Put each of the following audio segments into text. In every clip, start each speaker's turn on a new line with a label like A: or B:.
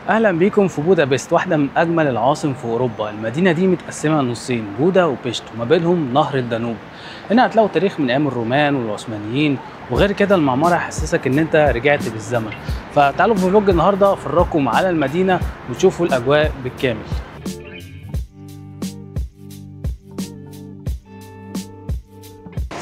A: اهلا بيكم في بودابست، واحده من اجمل العواصم في اوروبا. المدينه دي متقسمه نصين، بودا وبيشت، وما بينهم نهر الدانوب. هنا هتلاقوا تاريخ من ايام الرومان والعثمانيين، وغير كده المعمار هيحسسك ان انت رجعت بالزمن. فتعالوا في فلوج النهارده افرجكم على المدينه وتشوفوا الاجواء بالكامل.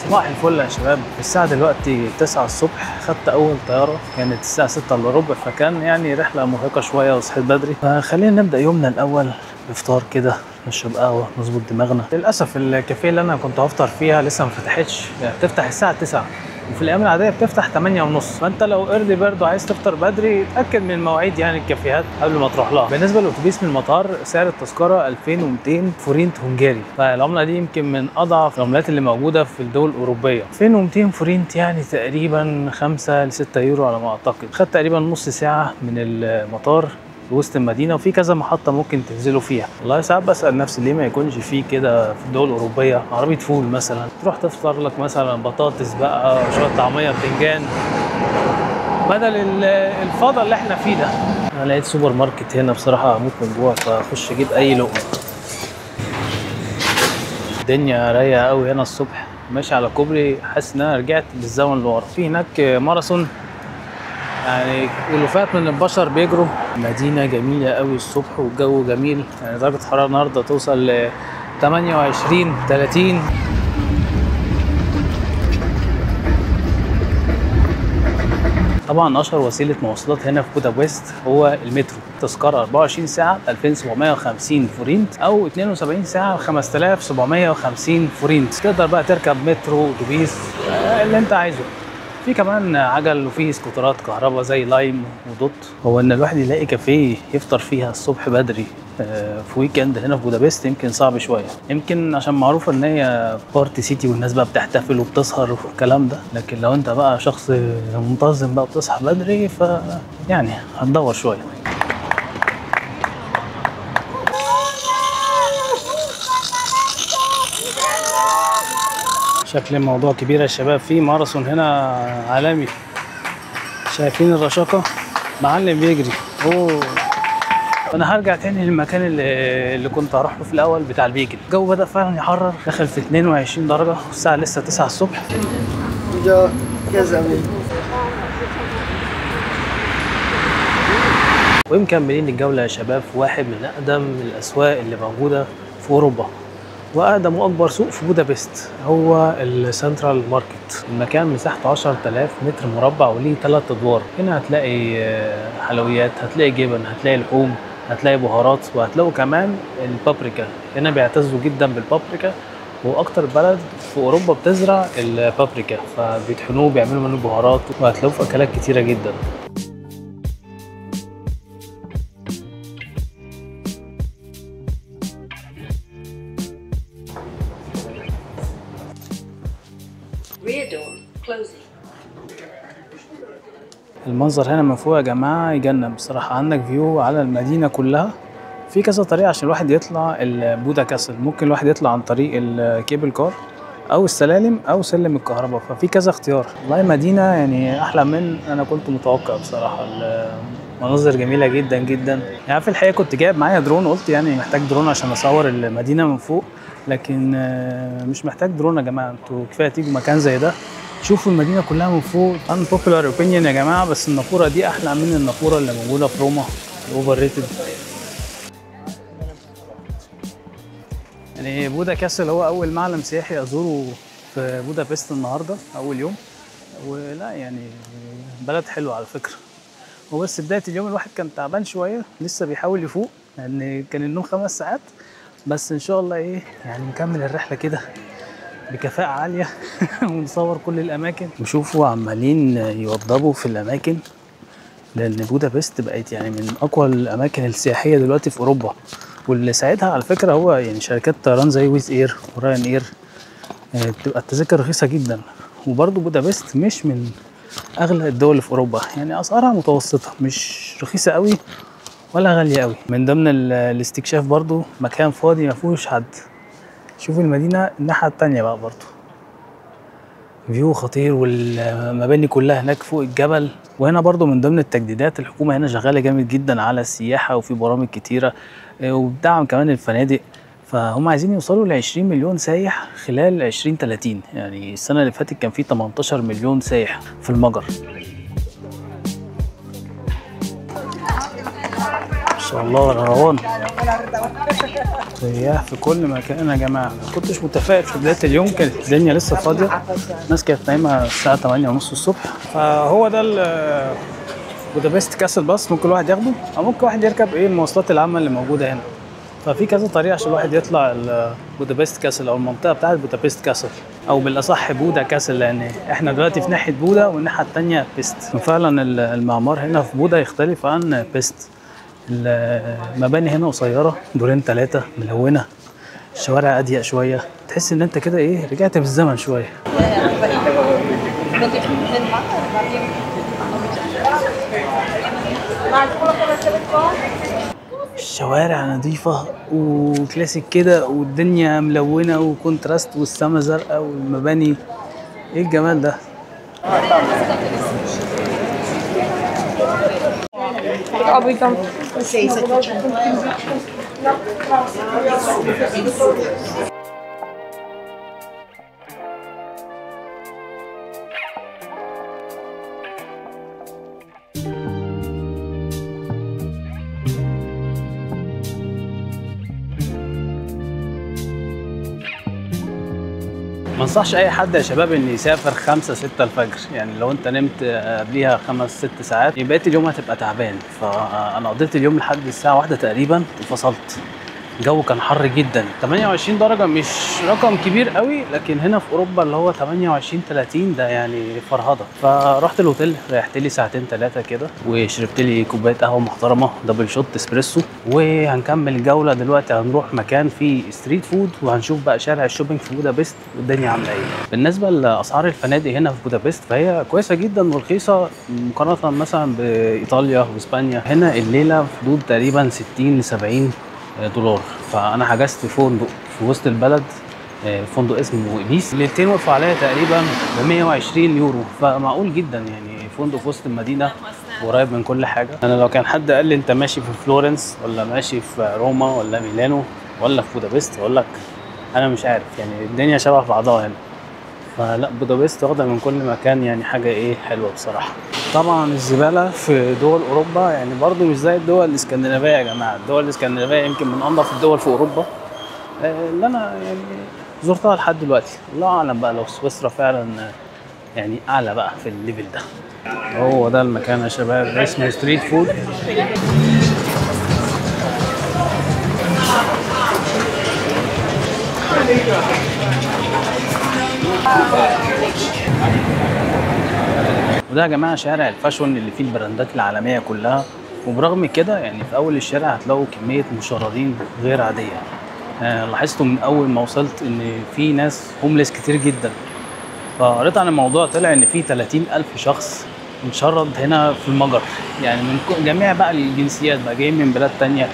A: صباح الفل يا شباب. الساعة دلوقتي 9 الصبح، خدت أول طيارة كانت الساعة 6 إلا ربع، فكان يعني رحلة مرهقة شوية وصحيت بدري. فخلينا نبدأ يومنا الأول بفطار كده، نشرب قهوة نظبط دماغنا. للأسف الكافيه اللي أنا كنت هفطر فيها لسه ما فتحتش، بتفتح الساعة 9 وفي الأيام العادية بتفتح 8 ونص. فأنت لو ايرلي بيرد وعايز تفطر بدري اتأكد من المواعيد، يعني الكافيهات قبل ما تروح لها. بالنسبة للأتوبيس من المطار، سعر التذكرة 2200 فورنت هنغاري، فالعملة دي يمكن من أضعف العملات اللي موجودة في الدول الأوروبية. 2200 فورنت يعني تقريبا 5 ل 6 يورو على ما أعتقد. خدت تقريبا نص ساعة من المطار في وسط المدينه، وفي كذا محطه ممكن تنزلوا فيها. والله ساعات بسال نفسي ليه ما يكونش في كده في الدول الاوروبيه عربيه فول مثلا، تروح تفطر لك مثلا بطاطس بقى شويه طعميه بتنجان، بدل الفضا اللي احنا فيه ده. انا لقيت سوبر ماركت هنا بصراحه هموت من جوع، فاخش اجيب اي لقمه. الدنيا رايقه قوي هنا الصبح، ماشي على كوبري، حاسس ان انا رجعت بالزمن لورا. في هناك ماراثون، يعني ألوفات من البشر بيجروا. مدينة جميلة قوي الصبح والجو جميل، يعني درجة الحرارة النهاردة توصل ل 28 30. طبعا أشهر وسيلة مواصلات هنا في بودابست هو المترو. تذكرة 24 ساعة 2750 فورنت، أو 72 ساعة 5750 فورنت. تقدر بقى تركب مترو، أتوبيس، اللي أنت عايزه. في كمان عجل وفي سكوترات كهرباء زي لايم ودوت. هو ان الواحد يلاقي كافيه يفطر فيها الصبح بدري في ويكند هنا في بودابست يمكن صعب شويه، يمكن عشان معروفه ان هي بارتي سيتي والناس بقى بتحتفل وبتسهر والكلام ده. لكن لو انت بقى شخص منتظم بقى بتصحى بدري، ف يعني هتدور شويه. شكل الموضوع كبير يا شباب، في ماراثون هنا عالمي. شايفين الرشاقة؟ معلم بيجري. اوه، انا هرجع تاني للمكان اللي كنت هروح له في الاول بتاع البيجل. الجو بدأ فعلا يحرر، دخل في 22 درجة والساعة لسه 9 الصبح. ومكملين الجولة يا شباب في واحد من أقدم الأسواق اللي موجودة في أوروبا، واقدم واكبر سوق في بودابست هو السنترال ماركت. المكان مساحته 10000 متر مربع وليه 3 ادوار. هنا هتلاقي حلويات، هتلاقي جبن، هتلاقي لحوم، هتلاقي بهارات، وهتلاقوا كمان البابريكا. هنا بيعتزوا جدا بالبابريكا، واكتر بلد في اوروبا بتزرع البابريكا، فبيطحنوه بيعملوا منه بهارات، وهتلاقوه في اكلات كتيره جدا. المنظر هنا من فوق يا جماعه يجنن بصراحه، عندك فيو على المدينه كلها. في كذا طريقه عشان الواحد يطلع البودا كاسل. ممكن الواحد يطلع عن طريق الكيبل كار او السلالم او سلم الكهرباء، ففي كذا اختيار. والله مدينه يعني احلى من انا كنت متوقع بصراحه. المناظر جميله جدا جدا. يعني في الحقيقه كنت جايب معايا درون، قلت يعني محتاج درون عشان اصور المدينه من فوق، لكن مش محتاج درون يا جماعه. انتوا كفايه تيجوا مكان زي ده شوفوا المدينه كلها من فوق. unpopular opinion يا جماعه، بس النافوره دي احلى من النافوره اللي موجوده في روما، الاوفر ريتد. يعني بودا كاسل هو اول معلم سياحي ازوره في بودابست النهارده، اول يوم. ولا يعني بلد حلو على فكره. هو بس بدايه اليوم الواحد كان تعبان شويه، لسه بيحاول يفوق لان يعني كان النوم 5 ساعات. بس ان شاء الله ايه يعني نكمل الرحله كده بكفاءة عالية ونصور كل الأماكن. وشوفوا عمالين يوضبوا في الأماكن، لأن بودابست بقت يعني من أقوى الأماكن السياحية دلوقتي في أوروبا. واللي ساعدها على فكرة هو يعني شركات طيران زي ويز إير وراين إير، بتبقى التذاكر رخيصة جدا. وبرضه بودابست مش من أغلى الدول اللي في أوروبا، يعني أسعارها متوسطة، مش رخيصة قوي ولا غالية قوي. من ضمن الاستكشاف برضه مكان فاضي ما فيهوش حد. شوفوا المدينة الناحية التانية بقى برضه. فيو خطير والمباني كلها هناك فوق الجبل. وهنا برضو من ضمن التجديدات الحكومة هنا شغالة جامد جدا على السياحة، وفي برامج كتيرة وبدعم كمان الفنادق. فهم عايزين يوصلوا ل 20 مليون سايح خلال 2030. يعني السنة اللي فاتت كان في 18 مليون سايح في المجر. ما شاء الله روان سياح في كل مكان يا جماعه. ما كنتش متفائل في بدايه اليوم، كانت الدنيا لسه فاضيه، الناس كانت نايمه الساعه 8:30 الصبح. فهو ده بودابست كاسل باص، ممكن الواحد ياخده او ممكن واحد يركب المواصلات العامه اللي موجوده هنا. ففي كذا طريقه عشان الواحد يطلع بودابست كاسل او المنطقه بتاعت بودابست كاسل، او بالاصح بودا كاسل، لان احنا دلوقتي في ناحيه بودا والناحيه الثانيه بيست. ففعلا المعمار هنا في بودا يختلف عن بيست. المباني هنا قصيره، دورين ثلاثه، ملونه، الشوارع اضيق شويه، تحس ان انت كده رجعت بالزمن شويه. الشوارع نظيفه وكلاسيك كده، والدنيا ملونه وكونتراست، والسما زرقاء، والمباني ايه الجمال ده. ما انصحش اي حد يا شباب ان يسافر 5 6 الفجر. يعني لو انت نمت قبليها 5 6 ساعات يبقى بقيت اليوم هتبقى تعبان. فانا قضيت اليوم لحد الساعه 1 تقريبا وفصلت. الجو كان حر جدا، 28 درجه مش رقم كبير قوي، لكن هنا في اوروبا اللي هو 28 30 ده يعني فرهضه. فرحت الهوتيل، ريحت لي ساعتين 3 كده، وشربت لي كوبايه قهوه محترمه دبل شوت اسبريسو. وهنكمل الجوله دلوقتي، هنروح مكان فيه ستريت فود، وهنشوف بقى شارع الشوبينج في بودابست والدنيا عامله ايه. بالنسبه لاسعار الفنادق هنا في بودابست فهي كويسه جدا ورخيصه مقارنه مثلا بايطاليا واسبانيا. هنا الليله في حدود تقريبا 60 ل 70 دولار. فانا حجزت في فندق في وسط البلد، فندق اسمه ابيس. الليلتين وقفوا عليا تقريبا ب 120 يورو، فمعقول جدا يعني فندق في وسط المدينه قريب من كل حاجه. انا لو كان حد قال لي انت ماشي في فلورنس ولا ماشي في روما ولا ميلانو ولا في بودابست، اقول لك انا مش عارف، يعني الدنيا شبه بعضها هنا. فلا، بودابست واخده من كل مكان يعني حاجه حلوه بصراحه. طبعا الزباله في دول اوروبا يعني برضو مش زي الدول الاسكندنافيه يا جماعه. الدول الاسكندنافيه يمكن من انظف الدول في اوروبا اللي انا يعني زرتها لحد دلوقتي. الله اعلم بقى لو سويسرا فعلا يعني اعلى بقى في الليفل ده. هو ده المكان يا شباب، اسمه ستريت فود. وده يا جماعه شارع الفاشون اللي فيه البراندات العالميه كلها. وبرغم كده يعني في اول الشارع هتلاقوا كميه مشردين غير عاديه. لاحظتوا من اول ما وصلت ان في ناس هومليس كتير جدا. فقريت عن الموضوع، طلع ان في 30,000 شخص متشرد هنا في المجر، يعني من جميع بقى الجنسيات، بقى جايين من بلاد تانية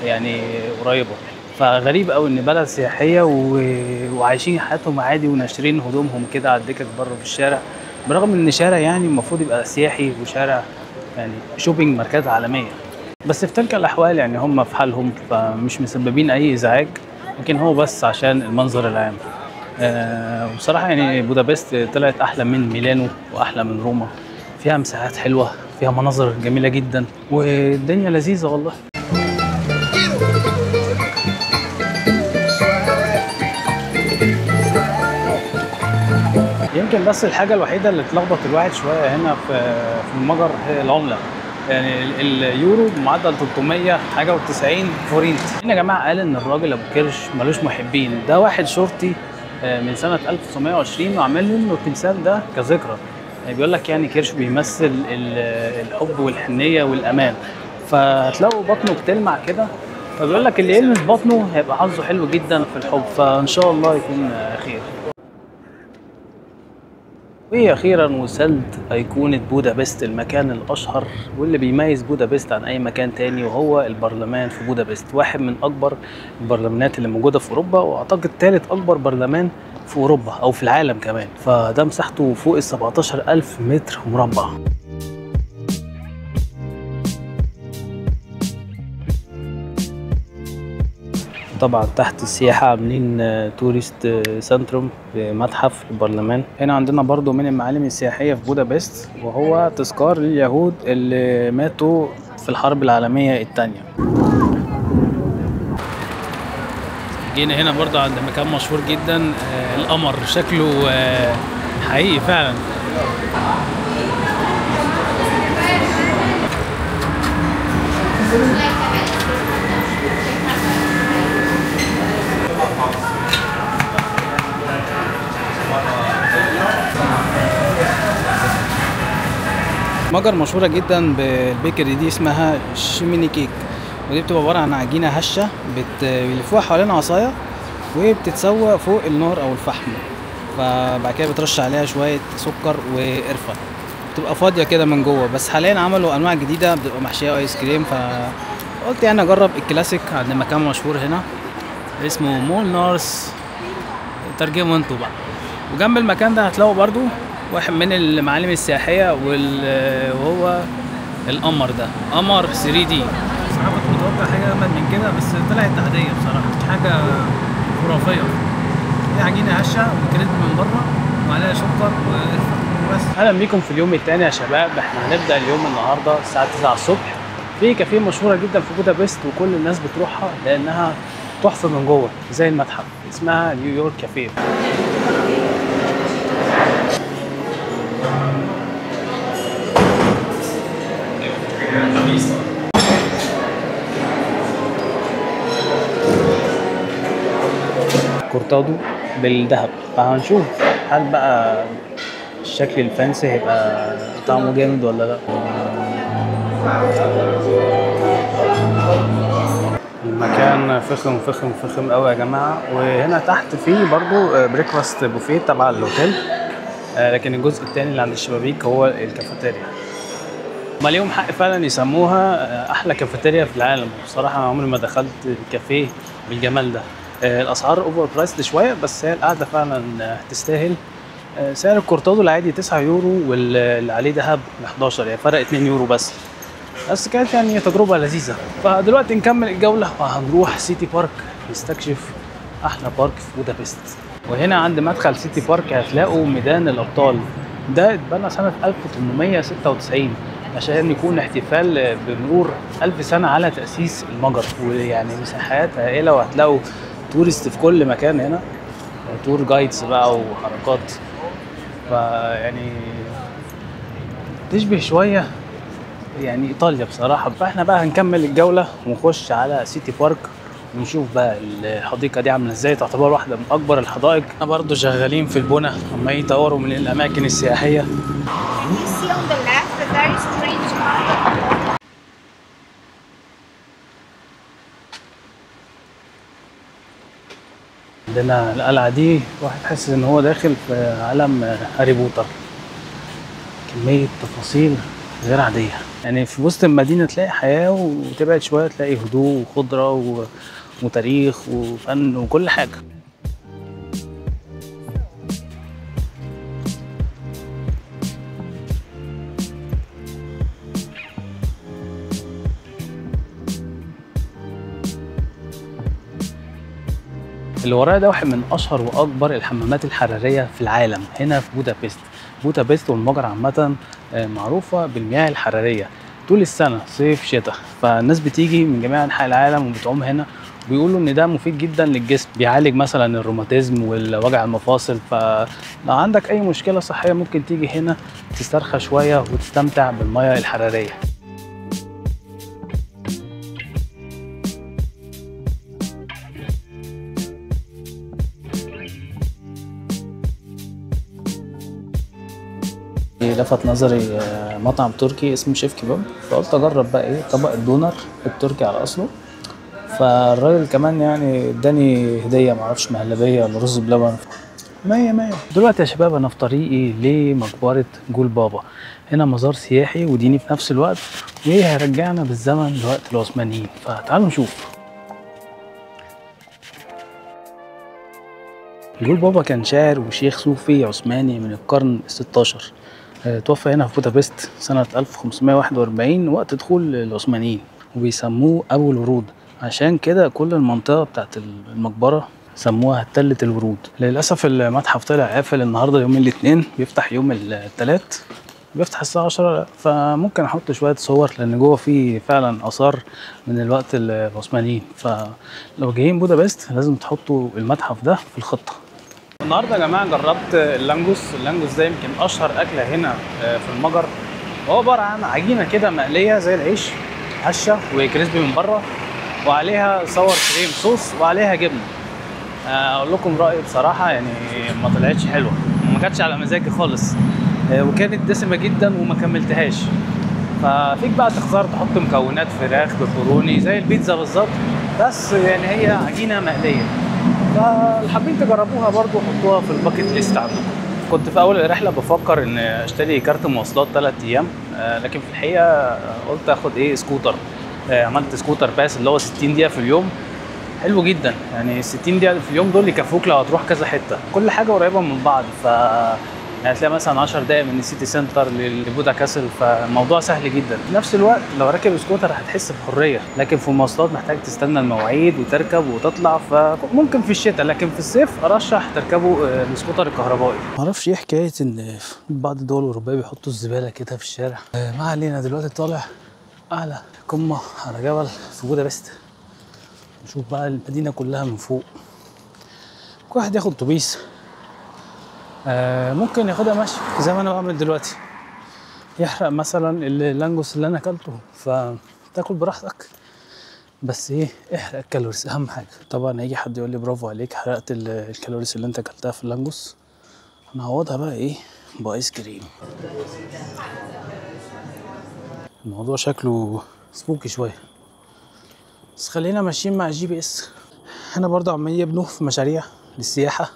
A: يعني قريبه. فغريب قوي ان بلد سياحيه وعايشين حياتهم عادي وناشرين هدومهم كده على الدكك بره في الشارع، برغم ان شارع يعني المفروض يبقى سياحي وشارع يعني شوبينج ماركات عالميه. بس في تلك الاحوال يعني هم في حالهم، فمش مسببين اي ازعاج، لكن هو بس عشان المنظر العام. وبصراحه يعني بودابست طلعت احلى من ميلانو واحلى من روما. فيها مساحات حلوه، فيها مناظر جميله جدا، والدنيا لذيذه والله. يمكن بس الحاجه الوحيده اللي تلخبط الواحد شويه هنا في المجر هي العمله. يعني اليورو بمعدل 300 حاجه و90 فورنت. هنا يا جماعه قال ان الراجل ابو كرش ملوش محبين. ده واحد شرطي من سنه 1920 وعمل له التمثال ده كذكرى. يعني بيقول لك يعني كرش بيمثل الحب والحنيه والامان. فهتلاقوا بطنه بتلمع كده، فبيقول لك اللي يلمس بطنه هيبقى حظه حلو جدا في الحب. فان شاء الله يكون خير. واخيرا وصلت ايقونة بودابست، المكان الاشهر واللي بيميز بودابست عن اي مكان تاني، وهو البرلمان في بودابست. واحد من اكبر البرلمانات اللي موجودة في اوروبا، واعتقد ثالث اكبر برلمان في اوروبا او في العالم كمان. فده مساحته فوق ال 17,000 متر مربع. طبعا تحت السياحة عاملين توريست سنتروم بمتحف البرلمان. هنا عندنا برضو من المعالم السياحية في بودابست، وهو تذكار لليهود اللي ماتوا في الحرب العالمية الثانية. جينا هنا برضو عند مكان مشهور جدا، القمر، شكله حقيقي فعلا. مجر مشهورة جدا بالبيكري دي اسمها شيميني كيك، ودي بتبقى عبارة عن عجينة هشة بيلفوها حوالين عصاية وبتتسوى فوق النار أو الفحم، فبعد كده بترش عليها شوية سكر وقرفة، بتبقى فاضية كده من جوه. بس حاليا عملوا أنواع جديدة بتبقى محشية آيس كريم، فقلت يعني أجرب الكلاسيك عند مكان مشهور هنا اسمه مول نارس، ترجموا انتوا بقى. وجنب المكان ده هتلاقوا برضو واحد من المعالم السياحية وهو القمر ده، قمر 3D. بصراحة كنت متوقع حاجة أجمل من كده، بس طلعت عادية بصراحة، حاجة خرافية. دي عجينة هشة وكريم من بره وعليها سكر وقرفة بس. أهلا بيكم في اليوم التاني يا شباب. احنا هنبدأ اليوم النهاردة الساعة 9 الصبح في كافيه مشهورة جدا في بودابست، وكل الناس بتروحها لأنها تحفة من جوه زي المتحف، اسمها نيويورك كافيه. كورتادو بالذهب، فهنشوف هل بقى الشكل الفانسي هيبقى طعمه جامد ولا لا. المكان فخم فخم فخم قوي يا جماعه. وهنا تحت فيه برضو بريكفاست بوفيه تبع الاوتيل، لكن الجزء الثاني اللي عند الشبابيك هو الكافيتيريا. هما ليهم حق فعلا يسموها احلى كافيتيريا في العالم. بصراحه انا عمري ما دخلت كافيه بالجمال ده. الاسعار اوفر برايسد شويه، بس هي القعده فعلا تستاهل. سعر الكورتادو العادي 9 يورو، واللي عليه دهب 11، يعني فرق 2 يورو بس كانت يعني تجربه لذيذه. فدلوقتي نكمل الجوله وهنروح سيتي بارك نستكشف احلى بارك في بودابست. وهنا عند مدخل سيتي بارك هتلاقوا ميدان الابطال، ده اتبنى سنه 1896 عشان يكون احتفال بمرور 1000 سنة على تأسيس المجر. ويعني مساحات هائلة، وهتلاقوا تورست في كل مكان هنا، تور جايدز بقى وحركات، فيعني تشبه شوية يعني إيطاليا بصراحة. فاحنا بقى هنكمل الجولة ونخش على سيتي بارك ونشوف بقى الحديقة دي عاملة ازاي، تعتبر واحدة من أكبر الحدائق. احنا برضو شغالين في البنى، عمال يطوروا من الأماكن السياحية. عندنا القلعة دي واحد حاسس ان هو داخل في عالم هاري بوتر، كمية تفاصيل غير عادية. يعني في وسط المدينة تلاقي حياة، وتبعد شوية تلاقي هدوء وخضرة وتاريخ وفن وكل حاجة. اللي ورايا ده واحد من اشهر واكبر الحمامات الحراريه في العالم هنا في بودابست. بودابست والمجر عامه معروفه بالمياه الحراريه طول السنه، صيف شتاء، فالناس بتيجي من جميع انحاء العالم وبتعوم هنا، وبيقولوا ان ده مفيد جدا للجسم، بيعالج مثلا الروماتيزم والوجع المفاصل. فلو عندك اي مشكله صحيه ممكن تيجي هنا تسترخى شويه وتستمتع بالمياه الحراريه. لفت نظري مطعم تركي اسمه شيف كباب، فقلت اجرب بقى ايه طبق الدونر التركي على اصله. فالراجل كمان يعني اداني هديه، معرفش مهلبيه ولا رز بلبن. مية مية. دلوقتي يا شباب انا في طريقي لمقبرة جول بابا. هنا مزار سياحي وديني في نفس الوقت، وايه هيرجعنا بالزمن لوقت العثمانيين، فتعالوا نشوف. جول بابا كان شاعر وشيخ صوفي عثماني من القرن ال16. توفى هنا في بودابست سنة 1541 وقت دخول العثمانيين، وبيسموه أبو الورود. عشان كده كل المنطقة بتاعت المقبرة سموها تلة الورود. للأسف المتحف طلع قافل النهاردة يوم الاثنين، بيفتح يوم الثلاث، بيفتح الساعة 10. فممكن أحط شوية صور لأن جوه فيه فعلا آثار من الوقت العثمانيين، فلو جايين بودابست لازم تحطوا المتحف ده في الخطة. النهارده يا جماعه جربت اللانجوس. اللانجوس ده يمكن اشهر اكله هنا في المجر. هو عباره عن عجينه كده مقليه زي العيش، هشه وكريسبي من بره، وعليها صور كريم صوص وعليها جبنه. اقول لكم رايي بصراحه، يعني ما طلعتش حلوه، ما كانتش على مزاجي خالص، وكانت دسمه جدا وما كملتهاش. ففيك بقى تختار تحط مكونات فراخ بيبروني زي البيتزا بالظبط، بس يعني هي عجينه مقليه. فاللي حابين تجربوها برضو حطوها في الباكت ليست عندكم. كنت في اول الرحله بفكر ان اشتري كارت مواصلات 3 ايام، لكن في الحقيقه قلت اخد ايه سكوتر. عملت سكوتر باس اللي هو 60 دقيقه في اليوم. حلو جدا، يعني 60 دقيقه في اليوم دول يكفوك لو هتروح كذا حته، كل حاجه قريبه من بعض. يعني هتلاقي مثلا 10 دقايق من السيتي سنتر لبودا كاسل، فالموضوع سهل جدا. في نفس الوقت لو راكب سكوتر هتحس بحريه، لكن في المواصلات محتاج تستنى المواعيد وتركب وتطلع، فممكن في الشتاء، لكن في الصيف ارشح تركبوا السكوتر الكهربائي. معرفش ايه حكايه ان بعض الدول الاوروبيه بيحطوا الزباله كده في الشارع. ما علينا، دلوقتي طالع اعلى قمه على جبل في بودابست، نشوف بقى المدينه كلها من فوق. كل واحد ياخد اتوبيس، ممكن ياخدها ماشي زي ما انا بعمل دلوقتي، يحرق مثلا اللانجوس اللي انا اكلته فتاكل براحتك، بس ايه احرق الكالوريز اهم حاجه. طبعا هيجي حد يقول لي برافو عليك حرقت الكالوريز اللي انت اكلتها في اللانجوس، هنعوضها بقى ايه بايس كريم. الموضوع شكله سبوكي شويه، بس خلينا ماشيين مع الجي بي اس. هنا برضه عمالين يبنوا في مشاريع للسياحه،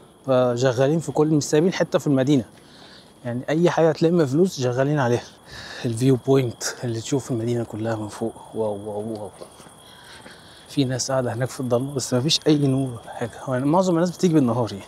A: شغالين في كل، مش سايبين حته في المدينه، يعني اي حاجه تلم فلوس شغالين عليها. الفيو بوينت اللي تشوف المدينه كلها من فوق، واو واو واو. في ناس قاعده هناك في الضلمه، بس مفيش اي نور ولا حاجه، يعني معظم الناس بتيجي بالنهار يعني.